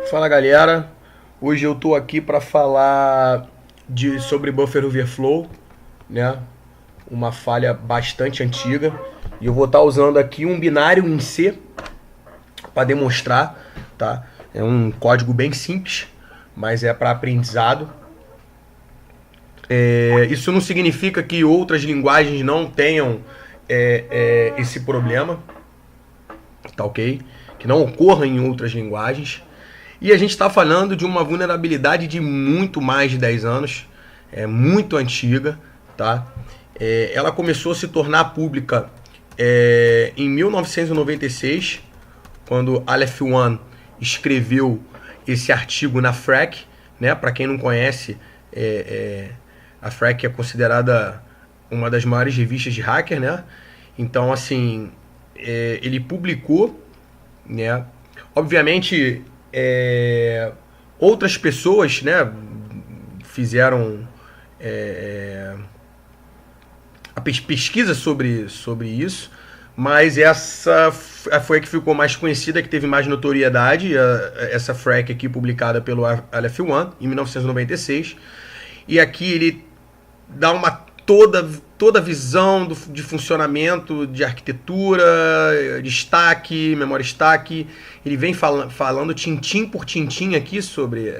Fala galera, hoje eu tô aqui para falar sobre buffer overflow, né? Uma falha bastante antiga e eu vou estar usando aqui um binário em C para demonstrar, tá? É um código bem simples, mas é para aprendizado. Isso não significa que outras linguagens não tenham esse problema, tá ok? Que não ocorra em outras linguagens. E a gente está falando de uma vulnerabilidade de muito mais de 10 anos, é muito antiga, tá? Ela começou a se tornar pública em 1996, quando Aleph One escreveu esse artigo na Frack, né? Para quem não conhece, a Frack é considerada uma das maiores revistas de hacker, né? Então, assim, ele publicou, né? Obviamente, outras pessoas, né, fizeram a pesquisa sobre isso, mas essa foi a que ficou mais conhecida, que teve mais notoriedade, essa Frack aqui publicada pelo Aleph One em 1996. E aqui ele dá uma toda a visão de funcionamento, de arquitetura, de stack, memória stack. Ele vem falando tintim por tintim aqui sobre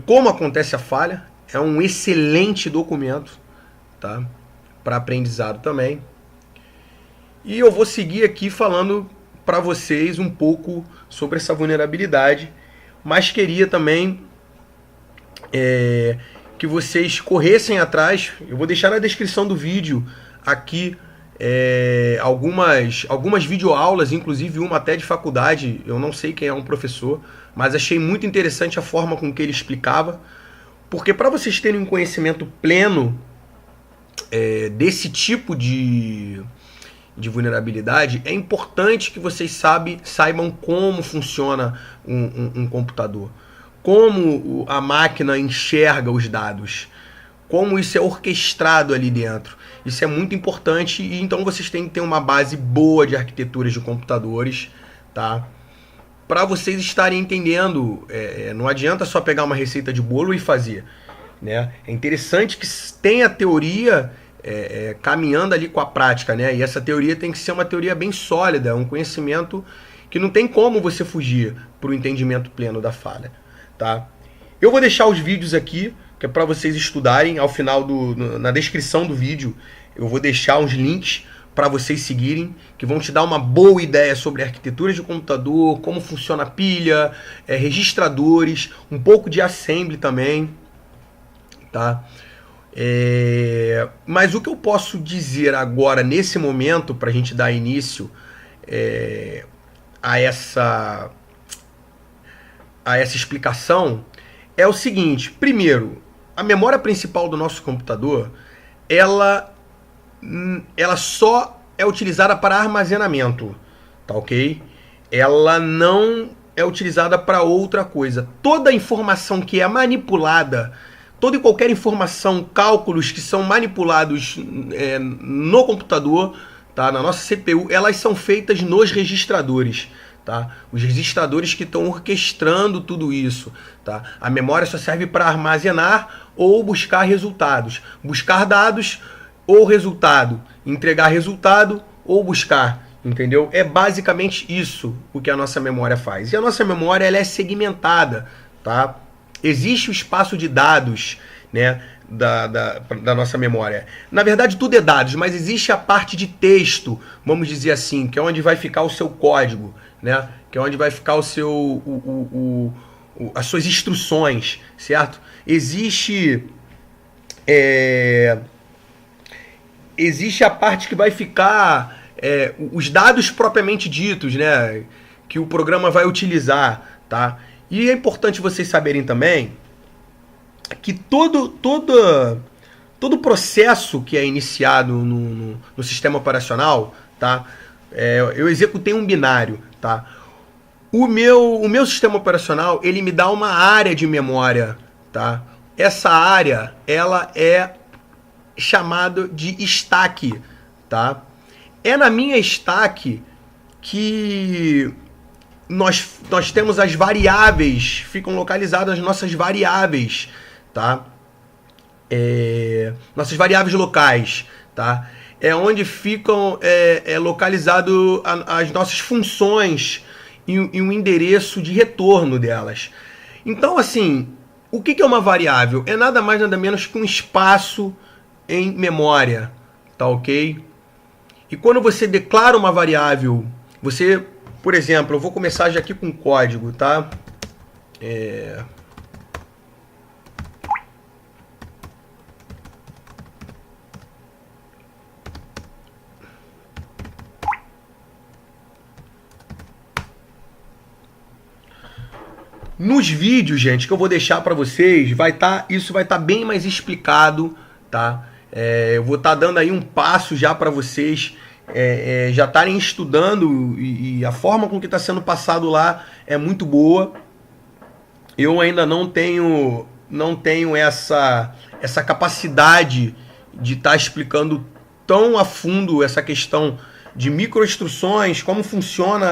como acontece a falha. É um excelente documento, tá? Para aprendizado também. E eu vou seguir aqui falando para vocês um pouco sobre essa vulnerabilidade, mas queria também que vocês corressem atrás. Eu vou deixar na descrição do vídeo aqui algumas videoaulas, inclusive uma até de faculdade. Eu não sei quem é um professor, mas achei muito interessante a forma com que ele explicava, porque para vocês terem um conhecimento pleno desse tipo de vulnerabilidade, é importante que vocês saibam como funciona um computador, como a máquina enxerga os dados, como isso é orquestrado ali dentro. Isso é muito importante, e então vocês têm que ter uma base boa de arquiteturas de computadores, tá? Para vocês estarem entendendo. Não adianta só pegar uma receita de bolo e fazer, né? É interessante que tenha a teoria caminhando ali com a prática, né? E essa teoria tem que ser uma teoria bem sólida, um conhecimento que não tem como você fugir para o entendimento pleno da falha, tá? Eu vou deixar os vídeos aqui, que é para vocês estudarem. Ao final na descrição do vídeo eu vou deixar uns links para vocês seguirem, que vão te dar uma boa ideia sobre arquiteturas de computador, como funciona a pilha, registradores, um pouco de assembly também, tá? Mas o que eu posso dizer agora, nesse momento, para a gente dar início a essa explicação, é o seguinte. Primeiro, a memória principal do nosso computador, ela só é utilizada para armazenamento, tá ok? Ela não é utilizada para outra coisa. Toda informação que é manipulada, toda e qualquer informação, cálculos que são manipulados no computador, tá, na nossa CPU, elas são feitas nos registradores. Tá? Os registradores que estão orquestrando tudo isso. Tá? A memória só serve para armazenar ou buscar resultados. Buscar dados ou resultado. Entregar resultado ou buscar. Entendeu? É basicamente isso o que a nossa memória faz. E a nossa memória, ela é segmentada. Tá? Existe o espaço de dados, né, da nossa memória. Na verdade, tudo é dados, mas existe a parte de texto, vamos dizer assim, que é onde vai ficar o seu código, né? Que é onde vai ficar o seu, as suas instruções, certo? Existe a parte que vai ficar os dados propriamente ditos, né? Que o programa vai utilizar, tá? E é importante vocês saberem também que todo processo que é iniciado no sistema operacional, tá? Eu executei um binário, tá? O meu sistema operacional, ele me dá uma área de memória, tá? Essa área, ela é chamada de stack, tá? É na minha stack que nós temos as variáveis, ficam localizadas as nossas variáveis, tá? Nossas variáveis locais, tá? É onde ficam localizado as nossas funções e o endereço de retorno delas. Então, assim, o que é uma variável? É nada mais nada menos que um espaço em memória, tá ok? E quando você declara uma variável, você, por exemplo, eu vou começar já aqui com código, tá? Nos vídeos, gente, que eu vou deixar para vocês, isso vai estar bem mais explicado, tá? Eu vou estar dando aí um passo já para vocês já estarem estudando e a forma com que está sendo passado lá é muito boa. Eu ainda não tenho essa capacidade de estar explicando tão a fundo essa questão de microinstruções, como funciona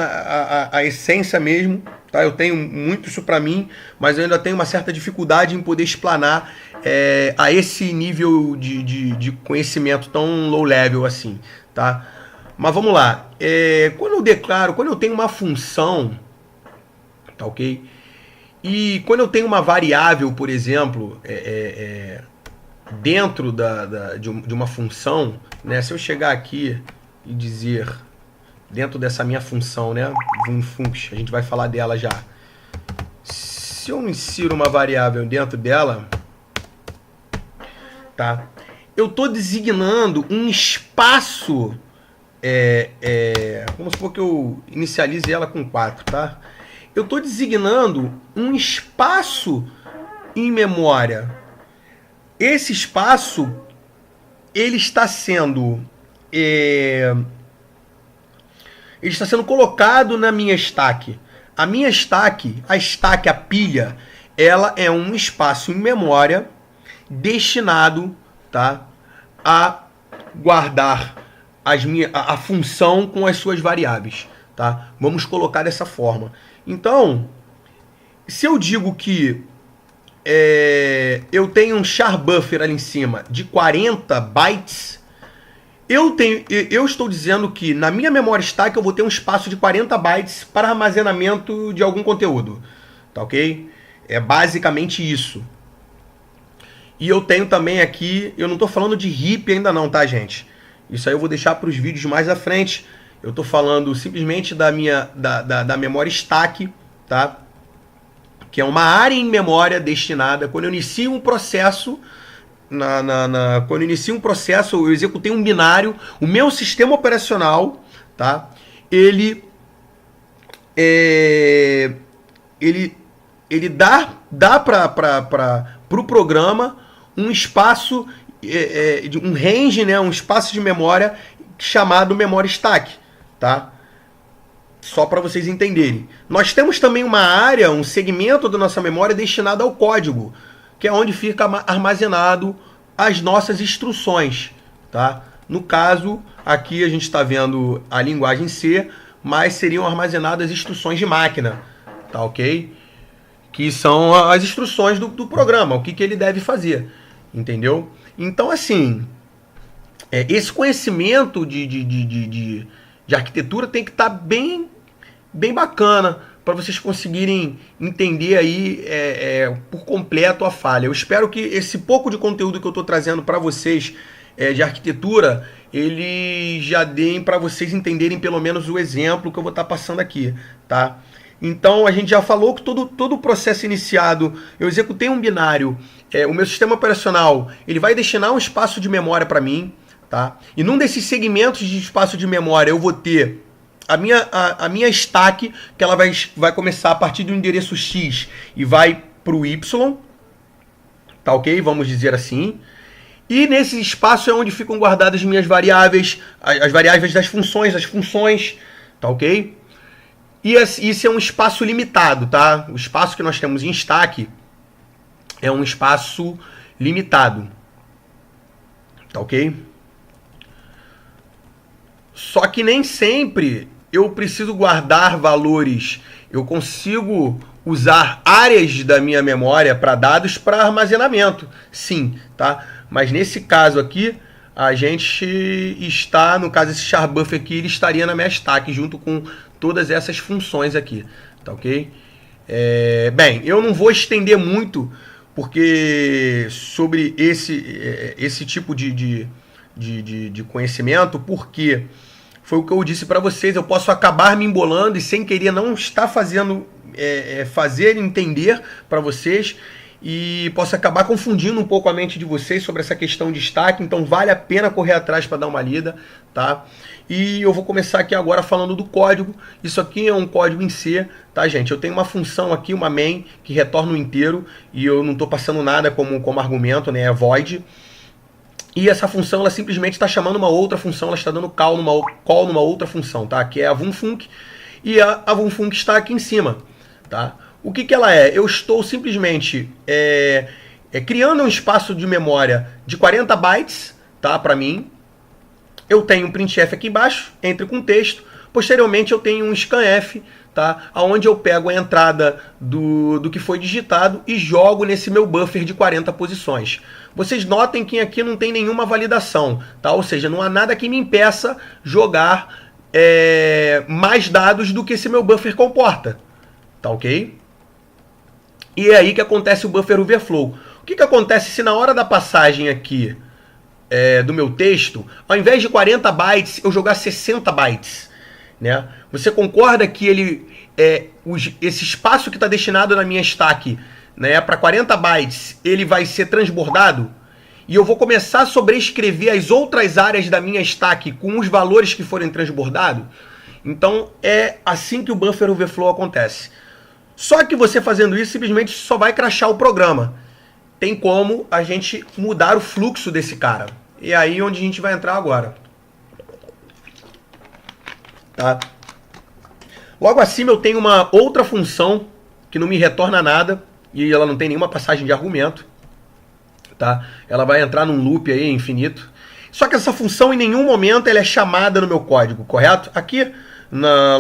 a essência mesmo. Tá? Eu tenho muito isso para mim, mas eu ainda tenho uma certa dificuldade em poder explanar a esse nível de conhecimento tão low level assim. Tá? Mas vamos lá. Quando eu tenho uma função, tá ok? E quando eu tenho uma variável, por exemplo, dentro de uma função, né? Se eu chegar aqui e dizer, dentro dessa minha função, né? Function, a gente vai falar dela já. Se eu insiro uma variável dentro dela, tá? Eu estou designando um espaço. Vamos supor que eu inicialize ela com 4, tá? Eu estou designando um espaço em memória. Esse espaço, ele está sendo colocado na minha stack. A minha stack, a pilha, ela é um espaço em memória destinado, tá, a guardar a função com as suas variáveis. Tá? Vamos colocar dessa forma. Então, se eu digo que eu tenho um char buffer ali em cima de 40 bytes, eu estou dizendo que na minha memória stack eu vou ter um espaço de 40 bytes para armazenamento de algum conteúdo. Tá ok? É basicamente isso. E eu tenho também aqui, eu não estou falando de heap ainda não, tá, gente? Isso aí eu vou deixar para os vídeos mais à frente. Eu estou falando simplesmente da memória stack, tá? Que é uma área em memória destinada, quando eu inicio um processo, quando eu inicio um processo, eu executei um binário, o meu sistema operacional, tá? Ele dá para o programa um espaço, um range, né? Um espaço de memória chamado memória stack, tá? Só para vocês entenderem. Nós temos também uma área, um segmento da nossa memória destinado ao código, que é onde fica armazenado as nossas instruções, tá? No caso, aqui a gente está vendo a linguagem C, mas seriam armazenadas instruções de máquina, tá ok? Que são as instruções do programa, o que ele deve fazer, entendeu? Então, assim, esse conhecimento de arquitetura tem que estar bem bacana para vocês conseguirem entender aí por completo a falha. Eu espero que esse pouco de conteúdo que eu estou trazendo para vocês de arquitetura, ele já deem para vocês entenderem pelo menos o exemplo que eu vou estar passando aqui, tá? Então a gente já falou que todo o processo iniciado, eu executei um binário, o meu sistema operacional ele vai destinar um espaço de memória para mim, tá? E num desses segmentos de espaço de memória eu vou ter a minha stack, que ela vai começar a partir do endereço X e vai para o Y, tá ok? Vamos dizer assim. E nesse espaço é onde ficam guardadas as minhas variáveis, as variáveis das funções, tá ok? E isso é um espaço limitado, tá? O espaço que nós temos em stack é um espaço limitado, tá ok? Só que nem sempre eu preciso guardar valores, eu consigo usar áreas da minha memória para dados para armazenamento, sim, tá? Mas nesse caso aqui, a gente está, no caso esse char buffer aqui, ele estaria na minha stack junto com todas essas funções aqui, tá ok? Bem, eu não vou estender muito porque sobre esse tipo de conhecimento, porque foi o que eu disse para vocês, eu posso acabar me embolando e sem querer não estar fazendo fazer entender para vocês e posso acabar confundindo um pouco a mente de vocês sobre essa questão de stack, então vale a pena correr atrás para dar uma lida, tá? E eu vou começar aqui agora falando do código. Isso aqui é um código em C, tá, gente? Eu tenho uma função aqui, uma main, que retorna o inteiro e eu não estou passando nada como argumento, né? É void. E essa função, ela simplesmente está chamando uma outra função, ela está dando call numa outra função, tá? Que é a vunfunc, e a vunfunc está aqui em cima, tá? O que ela é? Eu estou simplesmente criando um espaço de memória de 40 bytes, tá? Para mim. Eu tenho um printf aqui embaixo, entre com texto. Posteriormente eu tenho um scanf, tá? Onde eu pego a entrada do que foi digitado e jogo nesse meu buffer de 40 posições. Vocês notem que aqui não tem nenhuma validação, tá? Ou seja, não há nada que me impeça jogar mais dados do que esse meu buffer comporta, tá ok? E é aí que acontece o buffer overflow. O que acontece se na hora da passagem aqui do meu texto, ao invés de 40 bytes, eu jogar 60 bytes, né? Você concorda que esse espaço que está destinado na minha stack, né, para 40 bytes, ele vai ser transbordado? E eu vou começar a sobrescrever as outras áreas da minha stack com os valores que forem transbordados? Então é assim que o buffer overflow acontece. Só que você fazendo isso, simplesmente só vai crashar o programa. Tem como a gente mudar o fluxo desse cara. E é aí onde a gente vai entrar agora. Tá? Logo acima eu tenho uma outra função que não me retorna nada e ela não tem nenhuma passagem de argumento. Tá? Ela vai entrar num loop aí infinito. Só que essa função em nenhum momento ela é chamada no meu código, correto? Aqui,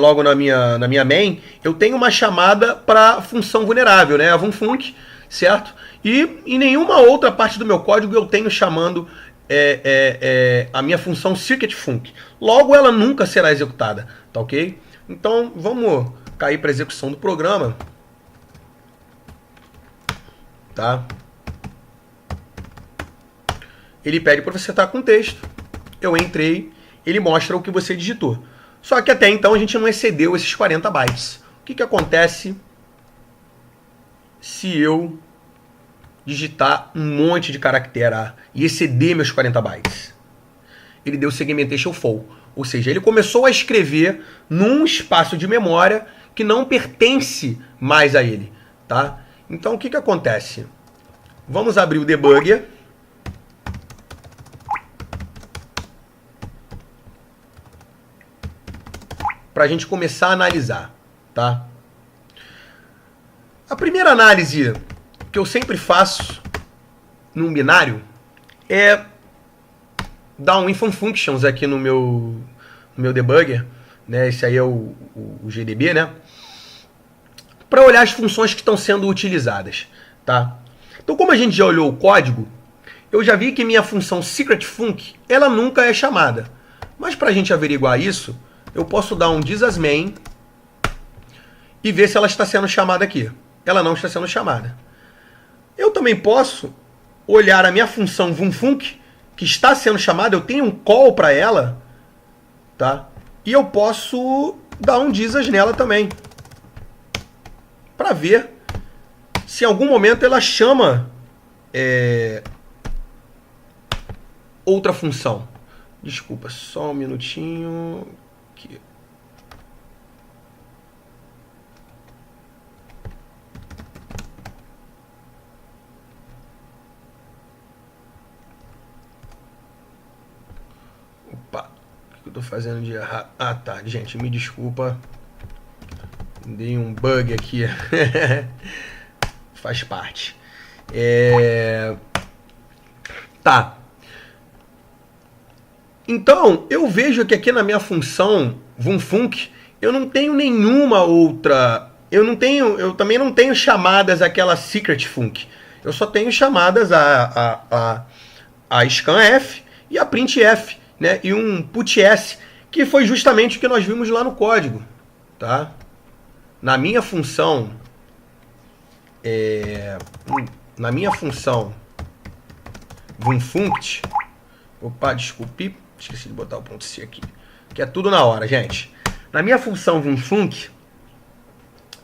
logo na minha main, eu tenho uma chamada para função vulnerável, né? A vunfunc, certo? E em nenhuma outra parte do meu código eu tenho chamando a minha função circuitfunc. Logo, ela nunca será executada, tá ok? Então, vamos cair para a execução do programa. Tá? Ele pede para você estar com texto. Eu entrei, ele mostra o que você digitou. Só que até então a gente não excedeu esses 40 bytes. O que acontece se eu digitar um monte de caractere e exceder meus 40 bytes? Ele deu segmentation full. Ou seja, ele começou a escrever num espaço de memória que não pertence mais a ele. Tá? Então o que acontece? Vamos abrir o debugger. Para a gente começar a analisar, tá? A primeira análise que eu sempre faço num binário é dar um infofunctions aqui no meu debugger, né? Esse aí é o GDB, né? Para olhar as funções que estão sendo utilizadas, tá? Então, como a gente já olhou o código, eu já vi que minha função secretfunc, ela nunca é chamada. Mas para a gente averiguar isso, eu posso dar um thisasmain e ver se ela está sendo chamada aqui. Ela não está sendo chamada. Eu também posso olhar a minha função vunfunc, que está sendo chamada, eu tenho um call para ela, tá? E eu posso dar um disas nela também, para ver se em algum momento ela chama outra função. Desculpa, só um minutinho. Aqui. Opa, o que eu tô fazendo de errado? Ah, tá, gente, me desculpa. Dei um bug aqui. Faz parte. Tá. Então, eu vejo que aqui na minha função vunfunc, eu não tenho nenhuma outra. Eu também não tenho chamadas àquela secret func. Eu só tenho chamadas a scanf e a printf, né? E um putS, que foi justamente o que nós vimos lá no código, tá? Na minha função vunfunct, opa, desculpe, esqueci de botar o ponto C aqui, que é tudo na hora, gente. Na minha função vunfunc,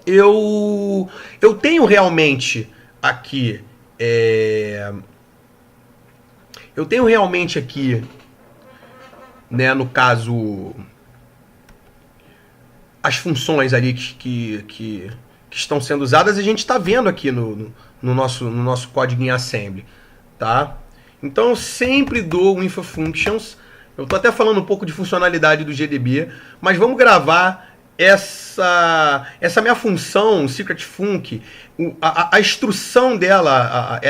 eu tenho realmente aqui, né, no caso, as funções ali que estão sendo usadas, a gente está vendo aqui no nosso código em assembly, tá? Então eu sempre dou o InfoFunctions. Eu estou até falando um pouco de funcionalidade do GDB, mas vamos gravar essa minha função, secret func, a instrução dela,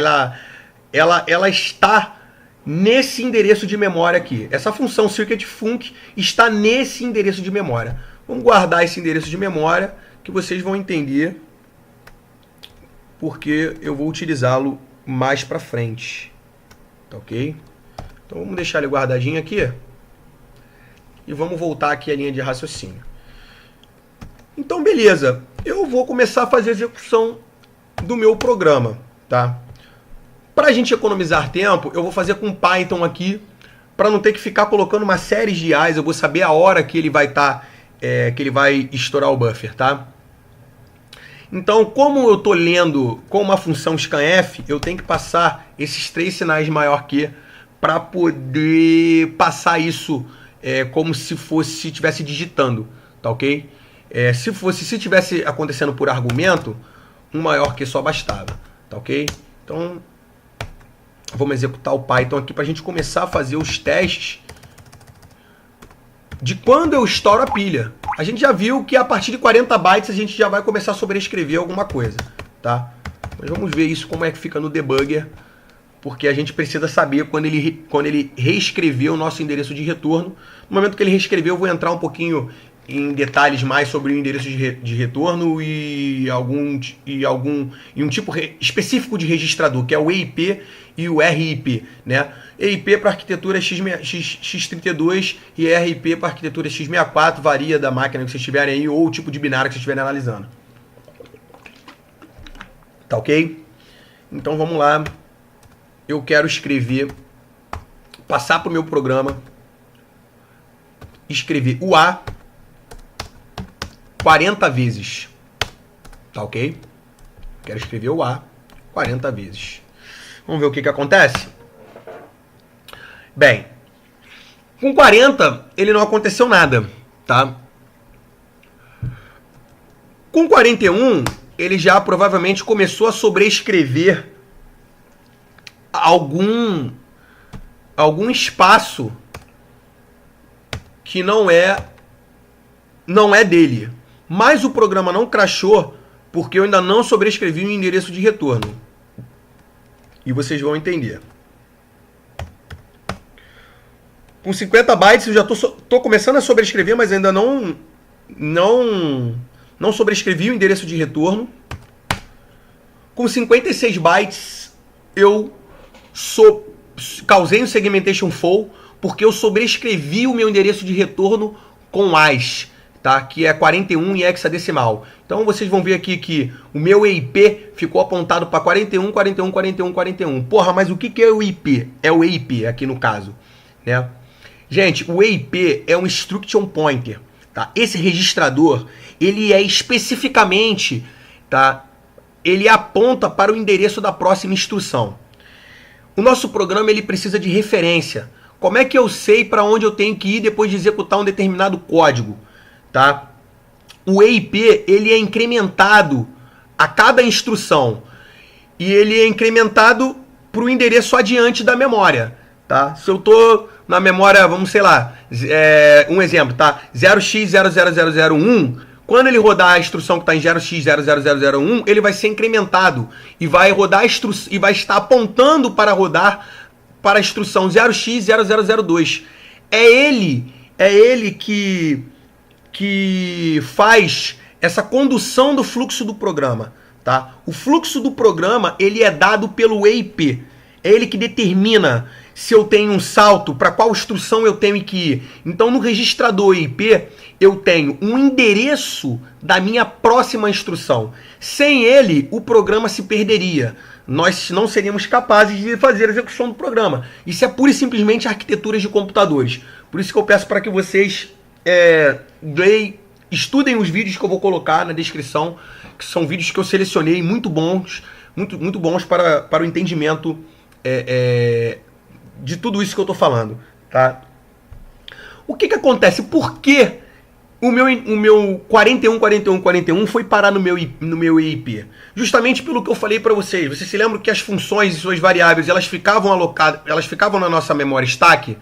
ela está nesse endereço de memória aqui. Essa função secret func está nesse endereço de memória. Vamos guardar esse endereço de memória, que vocês vão entender porque eu vou utilizá-lo mais para frente. Tá ok? Então vamos deixar ele guardadinho aqui e vamos voltar aqui à linha de raciocínio. Então beleza, eu vou começar a fazer a execução do meu programa, tá? Para a gente economizar tempo, eu vou fazer com Python aqui, para não ter que ficar colocando uma série de IAs. Eu vou saber a hora que ele vai que ele vai estourar o buffer, tá? Então, como eu estou lendo com uma função scanf, eu tenho que passar esses 3 sinais maior que para poder passar isso como se estivesse digitando, tá ok? Se tivesse acontecendo por argumento, um maior que só bastava, tá ok? Então, vamos executar o Python aqui para a gente começar a fazer os testes de quando eu estouro a pilha. A gente já viu que a partir de 40 bytes a gente já vai começar a sobrescrever alguma coisa, tá? Mas vamos ver isso como é que fica no debugger, porque a gente precisa saber quando ele reescreveu o nosso endereço de retorno. No momento que ele reescreveu, eu vou entrar um pouquinho em detalhes mais sobre o endereço de retorno e um tipo específico de registrador, que é o EIP e o RIP, né? EIP para arquitetura x32 e RIP para arquitetura x64, varia da máquina que vocês tiverem aí ou o tipo de binário que vocês estiverem analisando. Tá ok? Então vamos lá. Eu quero passar para o meu programa, escrever o A 40 vezes. Tá ok? Quero escrever o A 40 vezes. Vamos ver o que acontece? Bem, com 40 ele não aconteceu nada, tá? Com 41 ele já provavelmente começou a sobrescrever algum espaço que não é dele. Mas o programa não crashou porque eu ainda não sobrescrevi o endereço de retorno. E vocês vão entender. Com 50 bytes eu já tô começando a sobrescrever, mas ainda não sobrescrevi o endereço de retorno. Com 56 bytes eu causei um segmentation fall porque eu sobrescrevi o meu endereço de retorno com AS, tá? Que é 41 em hexadecimal. Então vocês vão ver aqui que o meu EIP ficou apontado para 41, 41, 41, 41. Porra, mas o que é o IP? É o EIP aqui no caso, né? Gente, o EIP é um Instruction Pointer, tá? Esse registrador, ele é especificamente, tá? Ele aponta para o endereço da próxima instrução. O nosso programa ele precisa de referência. Como é que eu sei para onde eu tenho que ir depois de executar um determinado código, tá? O EIP ele é incrementado a cada instrução e ele é incrementado para o endereço adiante da memória, tá? Se eu tô na memória, vamos, sei lá, um exemplo, tá? 0x00001, quando ele rodar a instrução que está em 0x00001, ele vai ser incrementado e vai rodar e vai estar apontando para rodar para a instrução 0x0002. É ele que que faz essa condução do fluxo do programa, tá? O fluxo do programa, ele é dado pelo EIP. É ele que determina se eu tenho um salto, para qual instrução eu tenho que ir. Então, no registrador EIP, eu tenho um endereço da minha próxima instrução. Sem ele, o programa se perderia. Nós não seríamos capazes de fazer a execução do programa. Isso é pura e simplesmente arquiteturas de computadores. Por isso que eu peço para que vocês estudem os vídeos que eu vou colocar na descrição, que são vídeos que eu selecionei muito bons, muito bons para o entendimento de tudo isso que eu estou falando, tá? O que acontece? Por que o meu 41 foi parar no meu EIP? Justamente pelo que eu falei para vocês. Vocês se lembram que as funções e suas variáveis, elas ficavam alocadas, elas ficavam na nossa memória stack?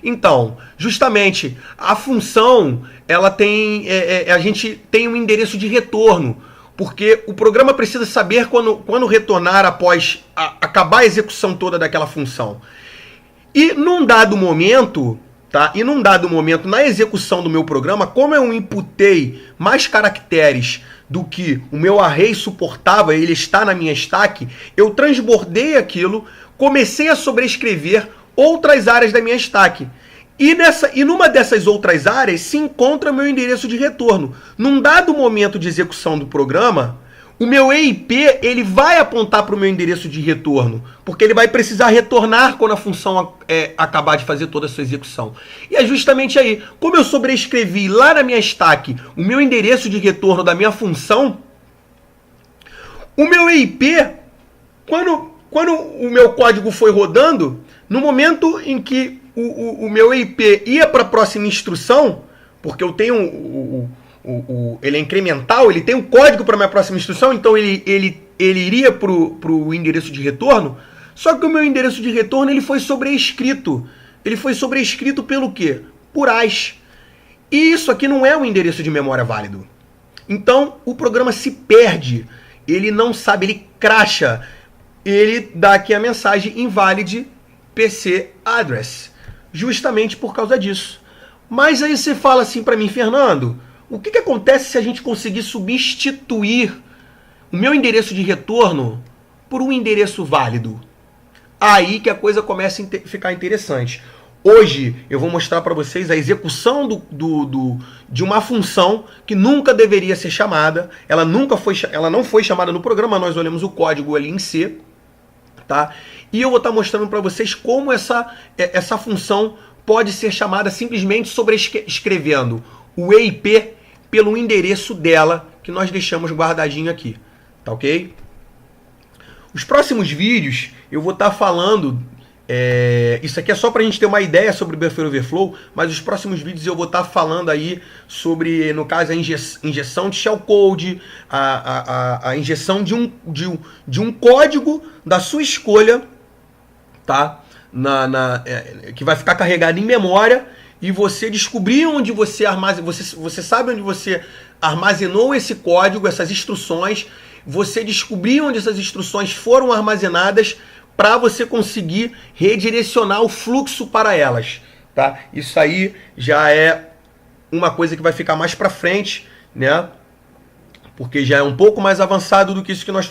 Então, justamente, a função, ela tem, a gente tem um endereço de retorno, porque o programa precisa saber quando retornar após acabar a execução toda daquela função. E num dado momento, tá? E num dado momento, na execução do meu programa, como eu inputei mais caracteres do que o meu array suportava, ele está na minha stack, eu transbordei aquilo, comecei a sobrescrever outras áreas da minha stack. E numa dessas outras áreas se encontra meu endereço de retorno. Num dado momento de execução do programa, o meu EIP ele vai apontar para o meu endereço de retorno, porque ele vai precisar retornar quando a função acabar de fazer toda a sua execução. E é justamente aí, como eu sobrescrevi lá na minha stack o meu endereço de retorno da minha função, o meu EIP, quando o meu código foi rodando, no momento em que o meu EIP ia para a próxima instrução, porque eu tenho ele é incremental, ele tem um código para a minha próxima instrução, então ele iria para o endereço de retorno, só que o meu endereço de retorno ele foi sobrescrito. Ele foi sobrescrito pelo quê? Por AS. E isso aqui não é um endereço de memória válido. Então o programa se perde, ele não sabe, ele crasha, ele dá aqui a mensagem invalid PC address, justamente por causa disso. Mas aí você fala assim para mim, Fernando, o que acontece se a gente conseguir substituir o meu endereço de retorno por um endereço válido? Aí que a coisa começa a ficar interessante. Hoje eu vou mostrar para vocês a execução de uma função que nunca deveria ser chamada. Ela não foi chamada no programa, nós olhamos o código ali em C. Tá? E eu vou estar mostrando para vocês como essa função pode ser chamada simplesmente sobrescrevendo o EIP pelo endereço dela, que nós deixamos guardadinho aqui, tá ok? Os próximos vídeos eu vou estar falando, isso aqui é só para a gente ter uma ideia sobre Buffer Overflow, mas os próximos vídeos eu vou estar falando aí sobre, no caso, a injeção de shellcode, a injeção de um código da sua escolha, tá? Que vai ficar carregado em memória, e você descobrir onde você armazenou, você sabe onde você armazenou esse código, essas instruções, você descobrir onde essas instruções foram armazenadas para você conseguir redirecionar o fluxo para elas, tá? Isso aí já é uma coisa que vai ficar mais para frente, né? Porque já é um pouco mais avançado do que isso que nós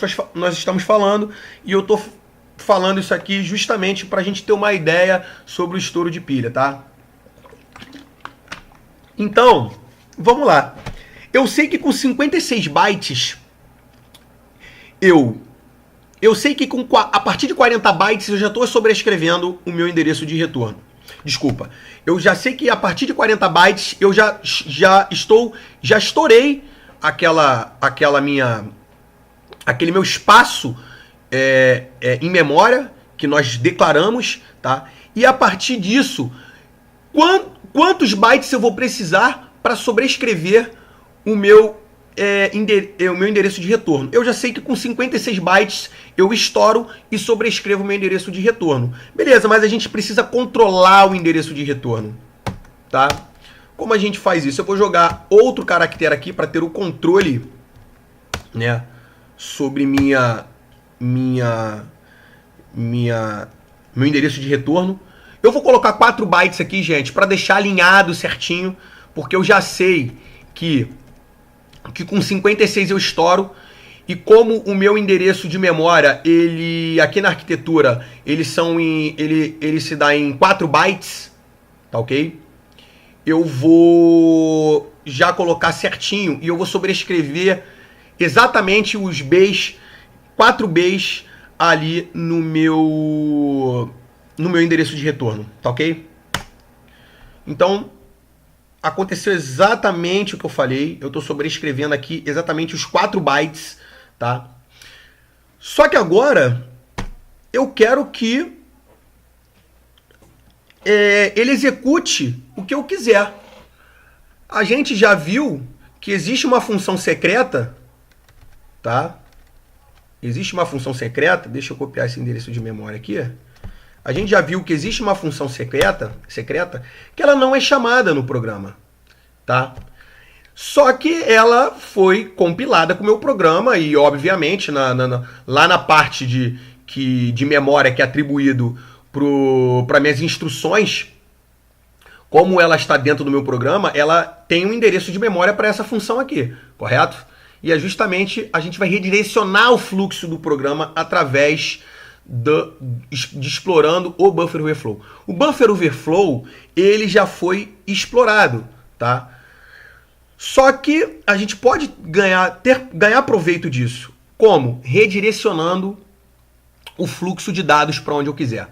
estamos falando, e eu estou falando isso aqui justamente para a gente ter uma ideia sobre o estouro de pilha, tá? Então, vamos lá. Eu sei que com 56 bytes, eu sei que a partir de 40 bytes eu já estou sobrescrevendo o meu endereço de retorno. Desculpa. Eu já sei que a partir de 40 bytes eu já estourei aquele meu espaço em memória que nós declaramos, tá? E a partir disso, quantos bytes eu vou precisar para sobrescrever o meu endereço de retorno? Eu já sei que com 56 bytes eu estouro e sobrescrevo o meu endereço de retorno. Beleza, mas a gente precisa controlar o endereço de retorno, tá? Como a gente faz isso? Eu vou jogar outro caractere aqui para ter o controle, né, sobre meu endereço de retorno. Eu vou colocar 4 bytes aqui, gente, para deixar alinhado certinho, porque eu já sei que com 56 eu estouro. E como o meu endereço de memória, ele aqui na arquitetura, ele se dá em 4 bytes, tá ok? Eu vou já colocar certinho e eu vou sobrescrever exatamente os Bs, 4 Bs ali no meu endereço de retorno, tá ok? Então, aconteceu exatamente o que eu falei. Eu estou sobrescrevendo aqui exatamente os 4 bytes, tá? Só que agora eu quero que ele execute o que eu quiser. A gente já viu que existe uma função secreta, tá? Existe uma função secreta. Deixa eu copiar esse endereço de memória aqui. A gente já viu que existe uma função secreta que ela não é chamada no programa, tá? Só que ela foi compilada com o meu programa e, obviamente, lá na parte de memória que é atribuído para minhas instruções, como ela está dentro do meu programa, ela tem um endereço de memória para essa função aqui, correto? E é justamente a gente vai redirecionar o fluxo do programa através de explorando o buffer overflow. O buffer overflow, ele já foi explorado, tá? Só que a gente pode ganhar proveito disso. Como? Redirecionando o fluxo de dados para onde eu quiser.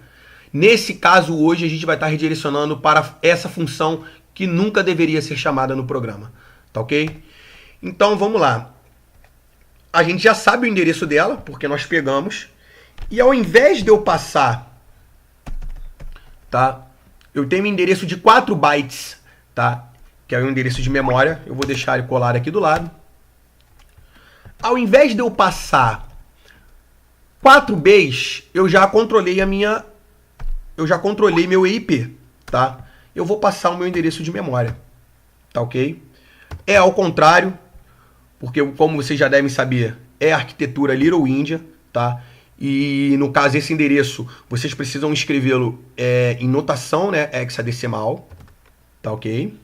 Nesse caso, hoje, a gente vai estar redirecionando para essa função que nunca deveria ser chamada no programa. Tá ok? Então, vamos lá. A gente já sabe o endereço dela, porque nós pegamos. E ao invés de eu passar, tá? Eu tenho um endereço de 4 bytes, tá? Que é o endereço de memória. Eu vou deixar ele colar aqui do lado. Ao invés de eu passar 4 Bs, eu já controlei meu EIP, tá? Eu vou passar o meu endereço de memória, tá ok? É ao contrário, porque como vocês já devem saber, é a arquitetura Little India, tá? E no caso esse endereço, vocês precisam escrevê-lo em notação, né, hexadecimal, tá ok?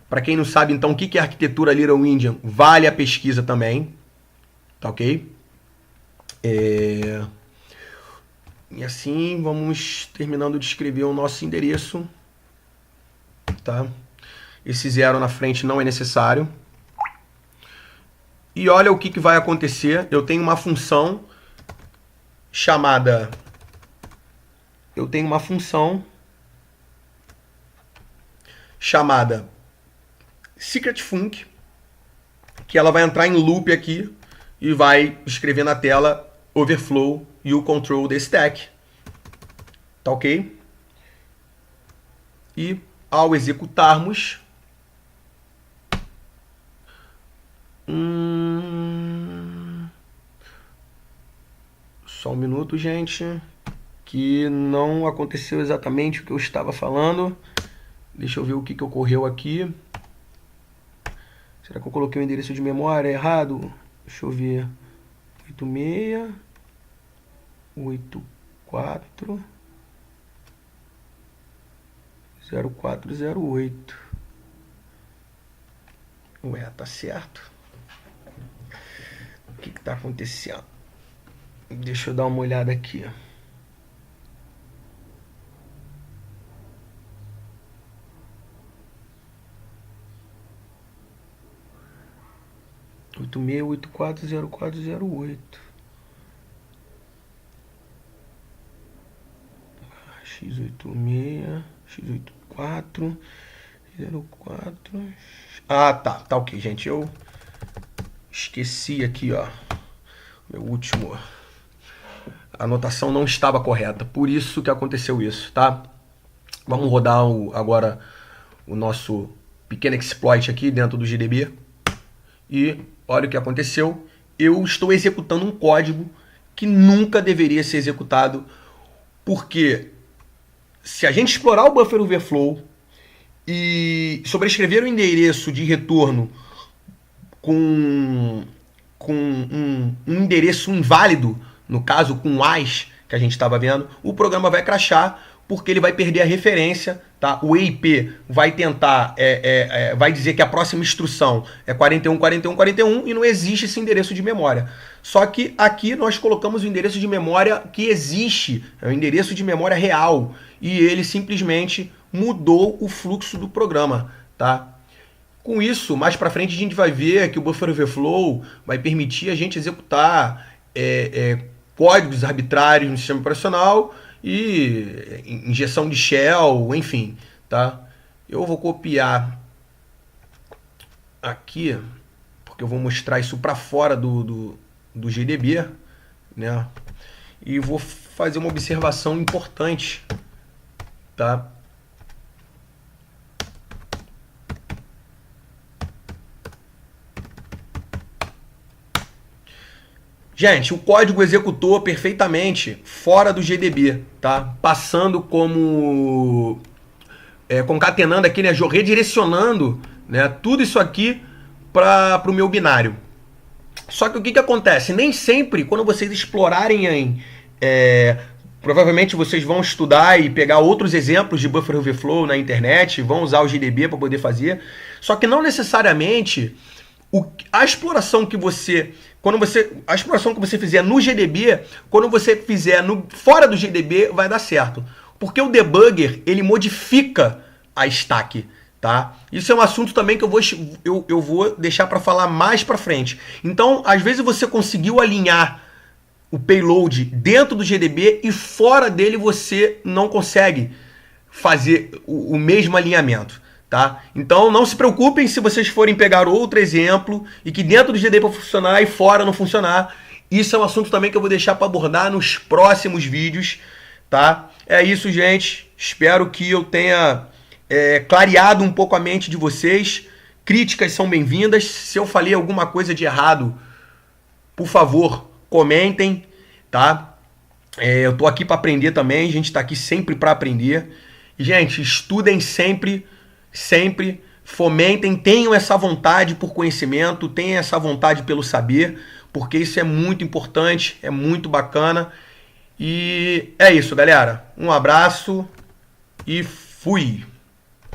Para quem não sabe, então, o que é a arquitetura Little Endian, vale a pesquisa também. Tá ok? E assim, vamos terminando de escrever o nosso endereço. Tá? Esse zero na frente não é necessário. E olha o que vai acontecer. Eu tenho uma função chamada... secretfunc, que ela vai entrar em loop aqui e vai escrever na tela overflow you control the stack. Tá ok? E ao executarmos, só um minuto, gente, que não aconteceu exatamente o que eu estava falando. Deixa eu ver o que ocorreu aqui. Será que eu coloquei o endereço de memória errado? Deixa eu ver. 86 84 0408. Ué, tá certo? O que tá acontecendo? Deixa eu dar uma olhada aqui. Oito seis oito quatro zero quatro zero oito. X86 X84 04. Ah, tá ok, gente. Eu esqueci aqui, ó. Meu último. A anotação não estava correta, por isso que aconteceu isso, tá? Vamos rodar agora o nosso pequeno exploit aqui dentro do GDB. E olha o que aconteceu. Eu estou executando um código que nunca deveria ser executado, porque se a gente explorar o buffer overflow e sobrescrever o endereço de retorno com um endereço inválido, no caso com as que a gente estava vendo, o programa vai crashar porque ele vai perder a referência, tá? O EIP vai tentar, vai dizer que a próxima instrução é 41, 41, 41 e não existe esse endereço de memória. Só que aqui nós colocamos o endereço de memória que existe, é o endereço de memória real, e ele simplesmente mudou o fluxo do programa, tá? Com isso, mais para frente a gente vai ver que o Buffer Overflow vai permitir a gente executar códigos arbitrários no sistema operacional e injeção de shell, enfim, tá? Eu vou copiar aqui, porque eu vou mostrar isso para fora do GDB, né? E vou fazer uma observação importante, tá? Gente, o código executou perfeitamente fora do GDB, tá? Passando como concatenando aqui, né? Redirecionando, né? Tudo isso aqui para o meu binário. Só que o que acontece? Nem sempre, quando vocês explorarem provavelmente vocês vão estudar e pegar outros exemplos de Buffer Overflow na internet, vão usar o GDB para poder fazer. Só que não necessariamente a exploração que você fizer no GDB, quando você fizer fora do GDB, vai dar certo. Porque o debugger, ele modifica a stack, tá? Isso é um assunto também que eu vou deixar para falar mais para frente. Então, às vezes você conseguiu alinhar o payload dentro do GDB e fora dele você não consegue fazer o mesmo alinhamento. Tá? Então não se preocupem se vocês forem pegar outro exemplo e que dentro do GDB para funcionar e fora não funcionar. Isso é um assunto também que eu vou deixar para abordar nos próximos vídeos. Tá? É isso, gente. Espero que eu tenha clareado um pouco a mente de vocês. Críticas são bem-vindas. Se eu falei alguma coisa de errado, por favor, comentem. Tá? Eu tô aqui para aprender também. A gente está aqui sempre para aprender. E, gente, estudem sempre. Sempre fomentem, tenham essa vontade por conhecimento, tenham essa vontade pelo saber, porque isso é muito importante, é muito bacana. E é isso, galera. Um abraço e fui!